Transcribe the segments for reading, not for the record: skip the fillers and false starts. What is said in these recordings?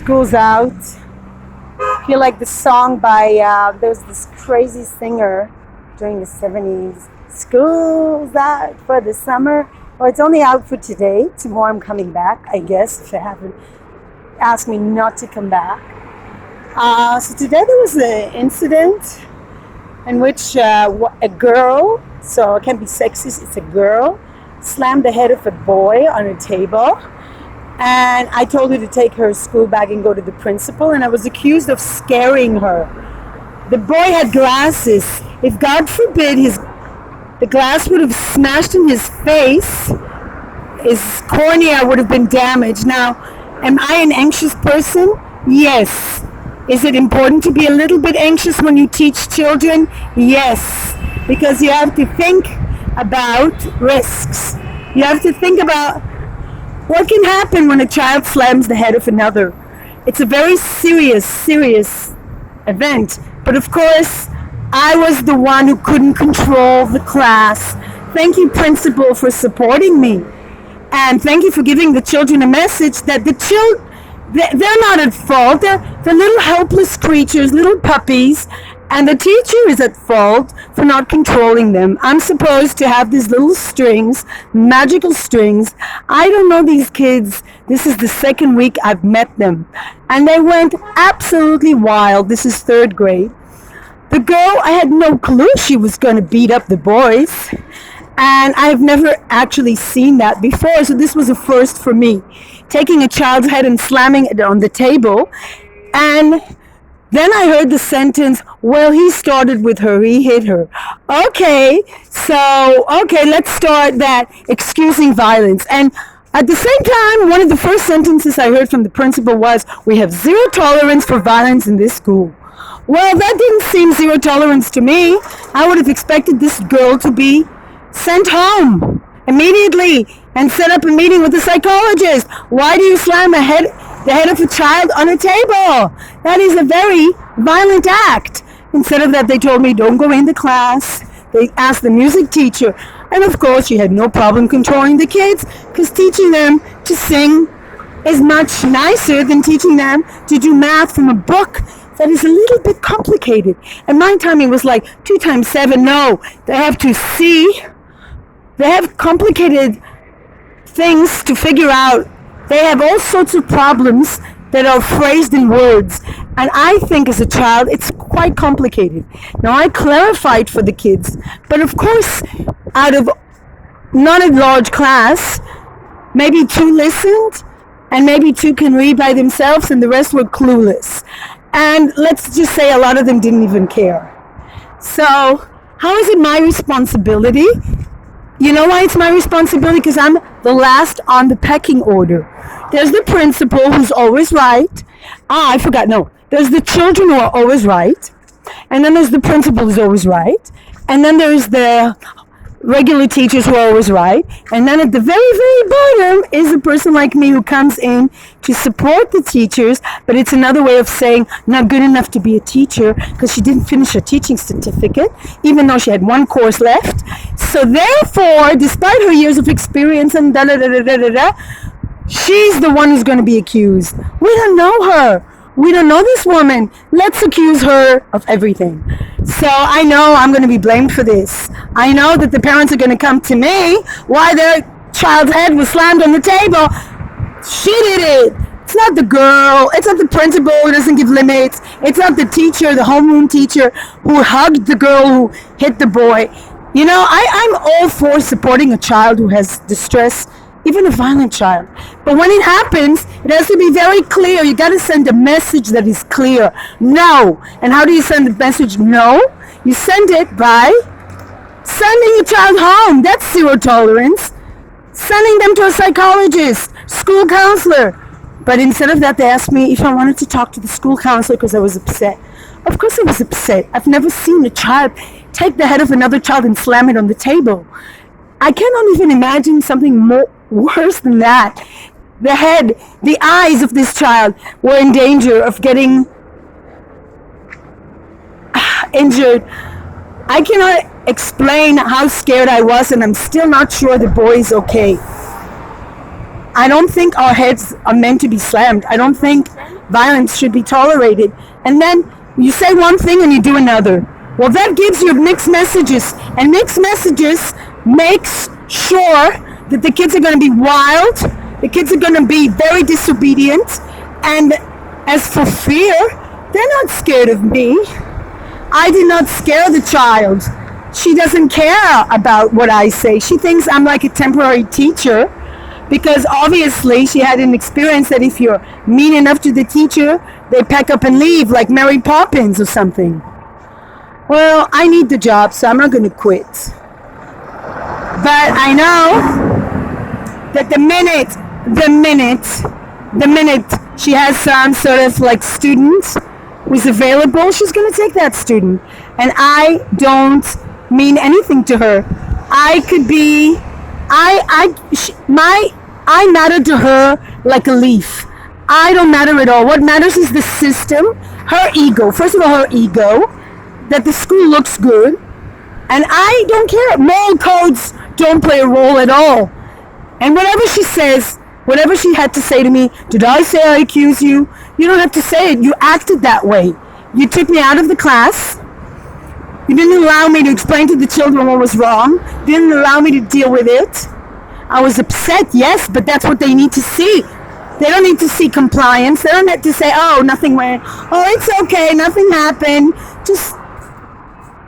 school's out. I feel like the song by, there was this crazy singer during the 70s. School's out for the summer. Well, it's only out for today. Tomorrow I'm coming back, I guess, if they haven't asked me not to come back. So today there was an incident in which a girl, so it can't be sexist, it's a girl, slammed the head of a boy on a table. And I told her to take her school bag and go to the principal, and I was accused of scaring her. The boy had glasses. If God forbid the glass would have smashed in his face, his cornea would have been damaged. Now, am I an anxious person? Yes. Is it important to be a little bit anxious when you teach children? Yes. Because you have to think about risks. You have to think about what can happen when a child slams the head of another. It's a very serious event. But of course, I was the one who couldn't control the class. Thank you, principal, for supporting me. And thank you for giving the children a message that they're not at fault. They're little helpless creatures, little puppies. And the teacher is at fault for not controlling them. I'm supposed to have these little strings, magical strings. I don't know these kids. This is the second week I've met them. And they went absolutely wild. This is third grade. The girl, I had no clue she was going to beat up the boys. And I've never actually seen that before. So this was a first for me. Taking a child's head and slamming it on the table. And then I heard the sentence, well, he started with her, he hit her. Okay, let's start that excusing violence. And at the same time, one of the first sentences I heard from the principal was, we have zero tolerance for violence in this school. Well, that didn't seem zero tolerance to me. I would have expected this girl to be sent home immediately and set up a meeting with the psychologist. Why do you slam the head of a child on a table? That is a very violent act. Instead of that, they told me, don't go into class. They asked the music teacher. And of course, she had no problem controlling the kids, because teaching them to sing is much nicer than teaching them to do math from a book that is a little bit complicated. And my timing was like 2 times 7. No, they have to see. They have complicated things to figure out. They have all sorts of problems that are phrased in words. And I think as a child, it's quite complicated. Now, I clarified for the kids. But of course, out of not a large class, maybe 2 listened, and maybe 2 can read by themselves, and the rest were clueless. And let's just say a lot of them didn't even care. So, how is it my responsibility? You know why it's my responsibility? Because I'm the last on the pecking order. There's the principal who's always right. I forgot. No. There's the children who are always right. And then there's the principal who's always right. And then there's the regular teachers who are always right. And then at the very, very bottom is a person like me who comes in to support the teachers. But it's another way of saying not good enough to be a teacher because she didn't finish her teaching certificate, even though she had 1 course left. So therefore, despite her years of experience and she's the one who's going to be accused. We don't know her. We don't know this woman. Let's accuse her of everything. So I know I'm going to be blamed for this. I know that the parents are going to come to me why their child's head was slammed on the table. She did it. It's not the girl. It's not the principal who doesn't give limits. It's not the teacher, the homeroom teacher who hugged the girl who hit the boy. You know, I'm all for supporting a child who has distress, even a violent child. But when it happens, it has to be very clear. You got to send a message that is clear. No. And how do you send the message no? You send it by sending a child home. That's zero tolerance. Sending them to a psychologist, school counselor. But instead of that, they asked me if I wanted to talk to the school counselor because I was upset. Of course I was upset. I've never seen a child take the head of another child and slam it on the table. I cannot even imagine something more worse than that. The head, the eyes of this child were in danger of getting injured. I cannot explain how scared I was, and I'm still not sure the boy is okay. I don't think our heads are meant to be slammed. I don't think violence should be tolerated. And then you say one thing and you do another. Well, that gives you mixed messages. And mixed messages makes sure that the kids are going to be wild. The kids are going to be very disobedient. And as for fear, they're not scared of me. I did not scare the child. She doesn't care about what I say. She thinks I'm like a temporary teacher because obviously she had an experience that if you're mean enough to the teacher, they pack up and leave like Mary Poppins or something. Well, I need the job, so I'm not going to quit. But I know that the minute she has some sort of like student who's available, she's going to take that student. And I don't mean anything to her. I could be, I matter to her like a leaf. I don't matter at all. What matters is the system, her ego. First of all, her ego, that the school looks good. And I don't care. Moral codes don't play a role at all. And whatever she says, whatever she had to say to me, did I say I accuse you? You don't have to say it. You acted that way. You took me out of the class. You didn't allow me to explain to the children what was wrong. You didn't allow me to deal with it. I was upset, yes, but that's what they need to see. They don't need to see compliance. They don't need to say, oh, nothing went. Oh, it's okay. Nothing happened. Just...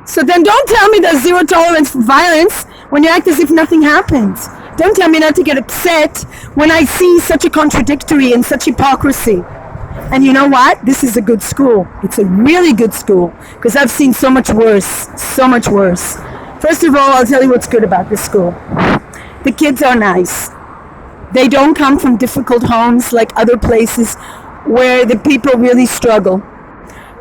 So then don't tell me there's zero tolerance for violence when you act as if nothing happened. Don't tell me not to get upset when I see such a contradictory and such hypocrisy. And you know what? This is a good school. It's a really good school because I've seen so much worse. So much worse. First of all, I'll tell you what's good about this school. The kids are nice. They don't come from difficult homes like other places where the people really struggle.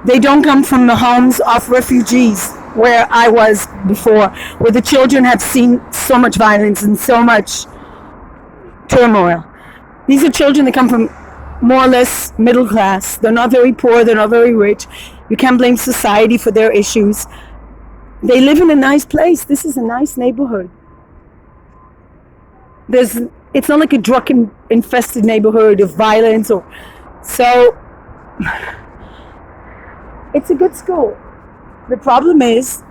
They don't come from the homes of refugees where I was before, where the children have seen so much violence and so much turmoil. These are children that come from more or less middle class. They're not very poor, they're not very rich. You can't blame society for their issues. They live in a nice place. This is a nice neighborhood. It's not like a drug-infested neighborhood of violence. So it's a good school. The problem is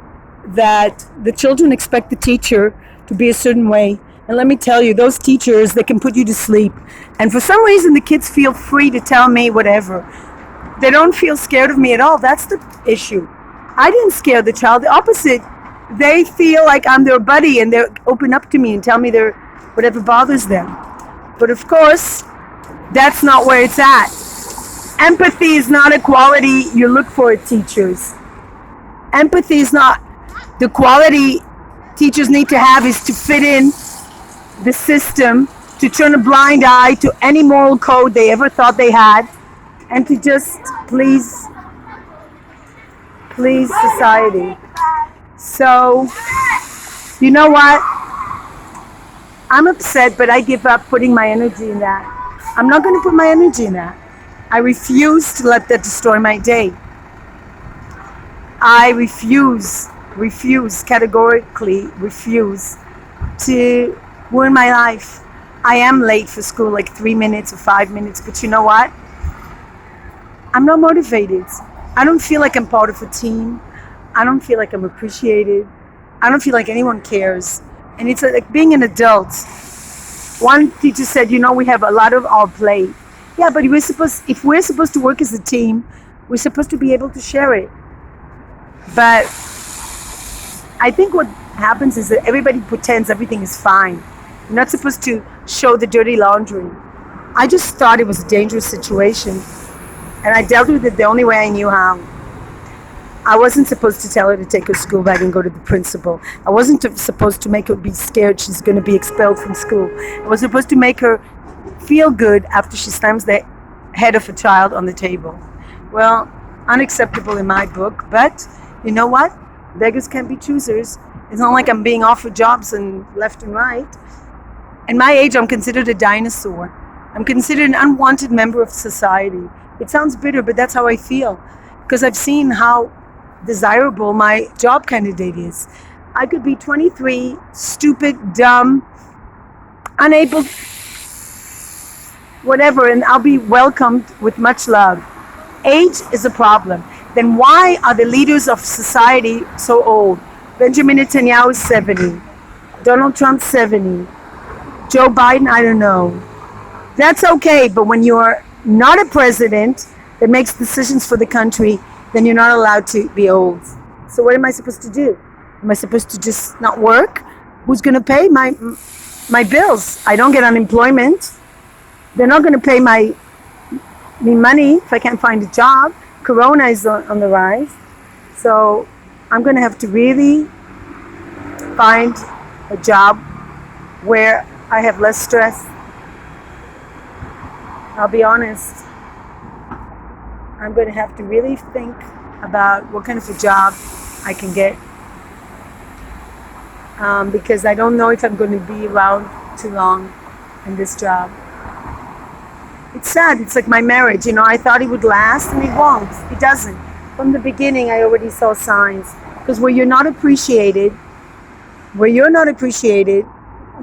that the children expect the teacher to be a certain way. And let me tell you, those teachers, they can put you to sleep. And for some reason, the kids feel free to tell me whatever. They don't feel scared of me at all. That's the issue. I didn't scare the child. The opposite. They feel like I'm their buddy and they open up to me and tell me whatever bothers them. But of course, that's not where it's at. Empathy is not a quality you look for at teachers. Empathy is not the quality teachers need to have, is to fit in the system, to turn a blind eye to any moral code they ever thought they had, and to just please society. So, you know what? I'm upset, but I give up putting my energy in that. I'm not going to put my energy in that. I refuse to let that destroy my day. I categorically refuse to ruin my life. I am late for school, like 3 minutes or 5 minutes, but you know what? I'm not motivated. I don't feel like I'm part of a team. I don't feel like I'm appreciated. I don't feel like anyone cares. And it's like being an adult. One teacher said, we have a lot of our plate. Yeah, but if we're supposed to work as a team, we're supposed to be able to share it. But I think what happens is that everybody pretends everything is fine. You're not supposed to show the dirty laundry. I just thought it was a dangerous situation. And I dealt with it the only way I knew how. I wasn't supposed to tell her to take her school bag and go to the principal. I wasn't supposed to make her be scared she's going to be expelled from school. I was supposed to make her feel good after she slams the head of a child on the table. Well, unacceptable in my book, but you know what? Beggars can't be choosers. It's not like I'm being offered jobs and left and right. At my age, I'm considered a dinosaur. I'm considered an unwanted member of society. It sounds bitter, but that's how I feel. Because I've seen how desirable my job candidate is. I could be 23, stupid, dumb, unable, whatever, and I'll be welcomed with much love. Age is a problem. Then why are the leaders of society so old? Benjamin Netanyahu is 70. Donald Trump 70. Joe Biden, I don't know. That's okay, but when you're not a president that makes decisions for the country, then you're not allowed to be old. So what am I supposed to do? Am I supposed to just not work? Who's going to pay my bills? I don't get unemployment. They're not going to pay me money if I can't find a job. Corona is on the rise. So I'm going to have to really find a job where I have less stress. I'll be honest. I'm going to have to really think about what kind of a job I can get. Because I don't know if I'm going to be around too long in this job. It's sad. It's like my marriage. I thought it would last, and it won't. It doesn't. From the beginning, I already saw signs. Because where you're not appreciated,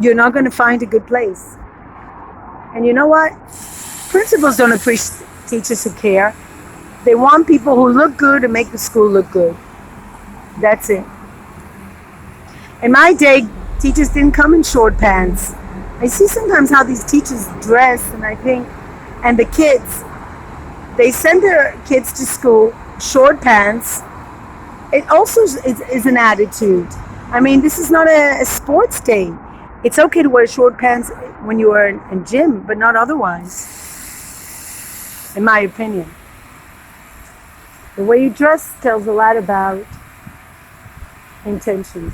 you're not going to find a good place. And you know what? Principals don't appreciate teachers who care. They want people who look good and make the school look good. That's it. In my day, teachers didn't come in short pants. I see sometimes how these teachers dress, and I think, and the kids, they send their kids to school, short pants. It also is an attitude. I mean, this is not a sports day. It's okay to wear short pants when you are in gym, but not otherwise, in my opinion. The way you dress tells a lot about intentions.